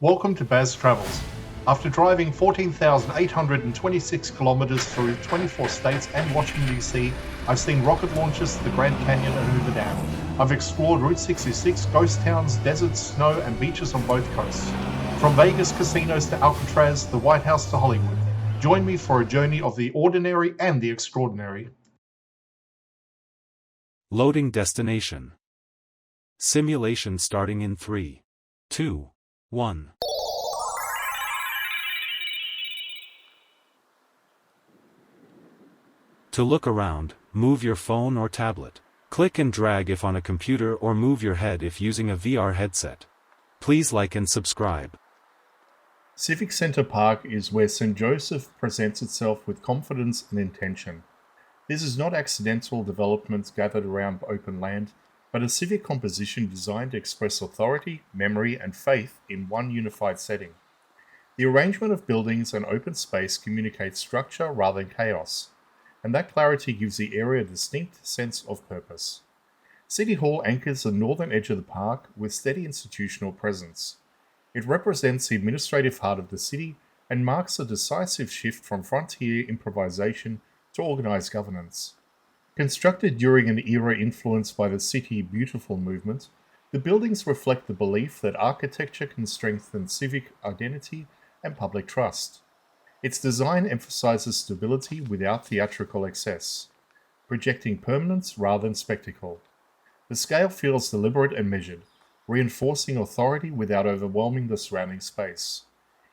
Welcome to Baz Travels. After driving 14,826 kilometers through 24 states and Washington, D.C., I've seen rocket launches to the Grand Canyon and Hoover Dam. I've explored Route 66, ghost towns, deserts, snow, and beaches on both coasts. From Vegas casinos to Alcatraz, the White House to Hollywood. Join me for a journey of the ordinary and the extraordinary. Loading destination. Simulation starting in 3, 2, 1. To look around, move your phone or tablet. Click and drag if on a computer or move your head if using a VR headset. Please like and subscribe. Civic Center Park is where St. Joseph presents itself with confidence and intention. This is not accidental developments gathered around open land, but a civic composition designed to express authority, memory, and faith in one unified setting. The arrangement of buildings and open space communicates structure rather than chaos, and that clarity gives the area a distinct sense of purpose. City Hall anchors the northern edge of the park with steady institutional presence. It represents the administrative heart of the city and marks a decisive shift from frontier improvisation to organized governance. Constructed during an era influenced by the City Beautiful movement, the buildings reflect the belief that architecture can strengthen civic identity and public trust. Its design emphasizes stability without theatrical excess, projecting permanence rather than spectacle. The scale feels deliberate and measured, reinforcing authority without overwhelming the surrounding space.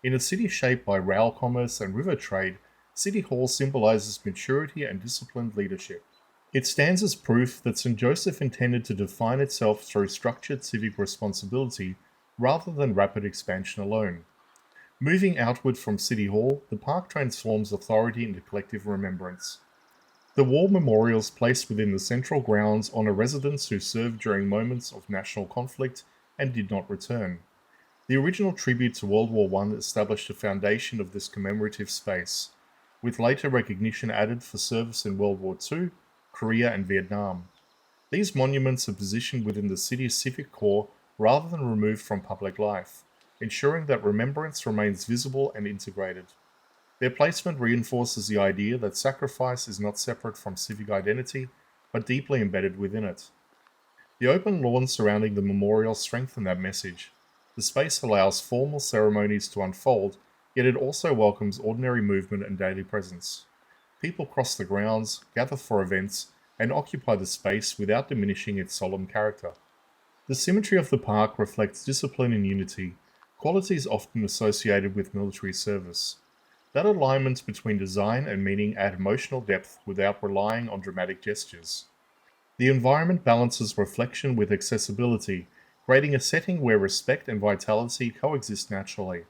In a city shaped by rail commerce and river trade, City Hall symbolizes maturity and disciplined leadership. It stands as proof that St. Joseph intended to define itself through structured civic responsibility rather than rapid expansion alone. Moving outward from City Hall, the park transforms authority into collective remembrance. The war memorials placed within the central grounds honor residents who served during moments of national conflict and did not return. The original tribute to World War I established a foundation of this commemorative space, with later recognition added for service in World War II, Korea, and Vietnam. These monuments are positioned within the city's civic core rather than removed from public life, ensuring that remembrance remains visible and integrated. Their placement reinforces the idea that sacrifice is not separate from civic identity, but deeply embedded within it. The open lawns surrounding the memorial strengthen that message. The space allows formal ceremonies to unfold, yet it also welcomes ordinary movement and daily presence. People cross the grounds, gather for events, and occupy the space without diminishing its solemn character. The symmetry of the park reflects discipline and unity, qualities often associated with military service. That alignment between design and meaning add emotional depth without relying on dramatic gestures. The environment balances reflection with accessibility, creating a setting where respect and vitality coexist naturally.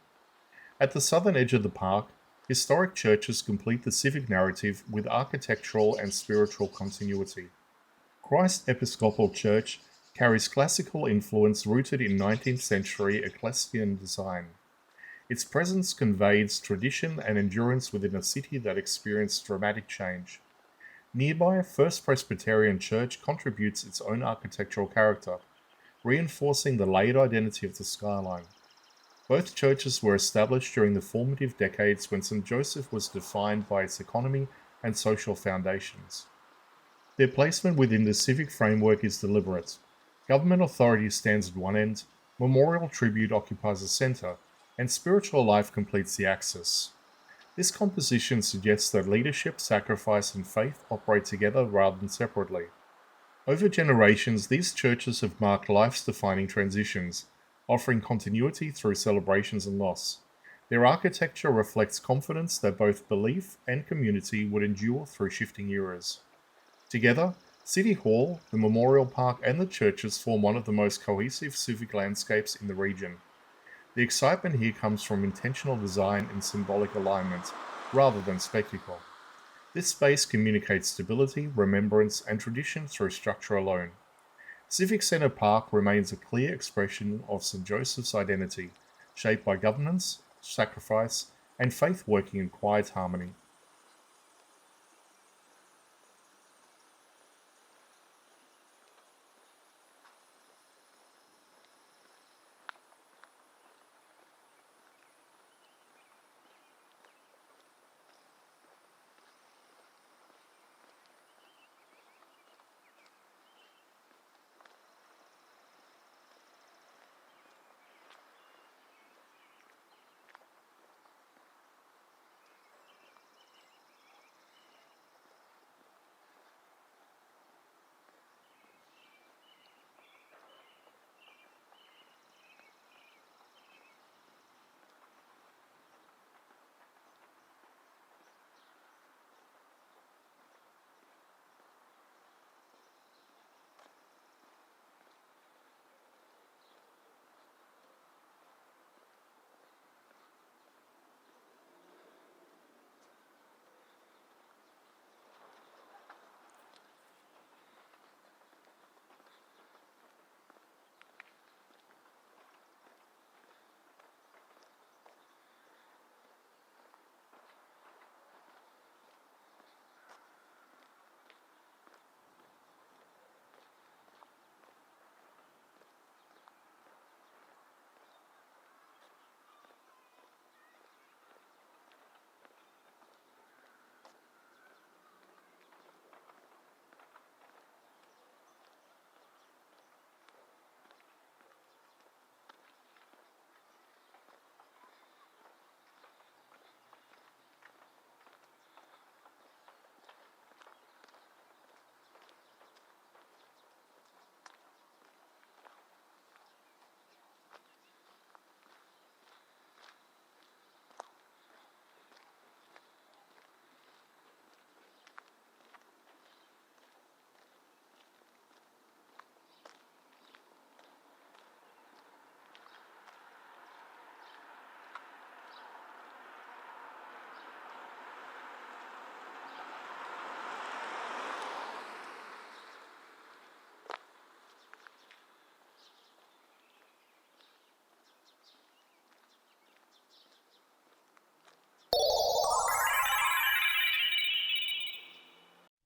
At the southern edge of the park, historic churches complete the civic narrative with architectural and spiritual continuity. Christ Episcopal Church carries classical influence rooted in 19th century ecclesian design. Its presence conveys tradition and endurance within a city that experienced dramatic change. Nearby, First Presbyterian Church contributes its own architectural character, reinforcing the layered identity of the skyline. Both churches were established during the formative decades when St. Joseph was defined by its economy and social foundations. Their placement within the civic framework is deliberate. Government authority stands at one end, memorial tribute occupies the center, and spiritual life completes the axis. This composition suggests that leadership, sacrifice, and faith operate together rather than separately. Over generations, these churches have marked life's defining transitions, offering continuity through celebrations and loss. Their architecture reflects confidence that both belief and community would endure through shifting eras. Together, City Hall, the Memorial Park, and the churches form one of the most cohesive civic landscapes in the region. The excitement here comes from intentional design and symbolic alignment, rather than spectacle. This space communicates stability, remembrance, and tradition through structure alone. Civic Center Park remains a clear expression of St. Joseph's identity, shaped by governance, sacrifice, and faith working in quiet harmony.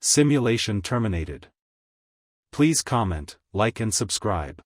Simulation terminated. Please comment, like and subscribe.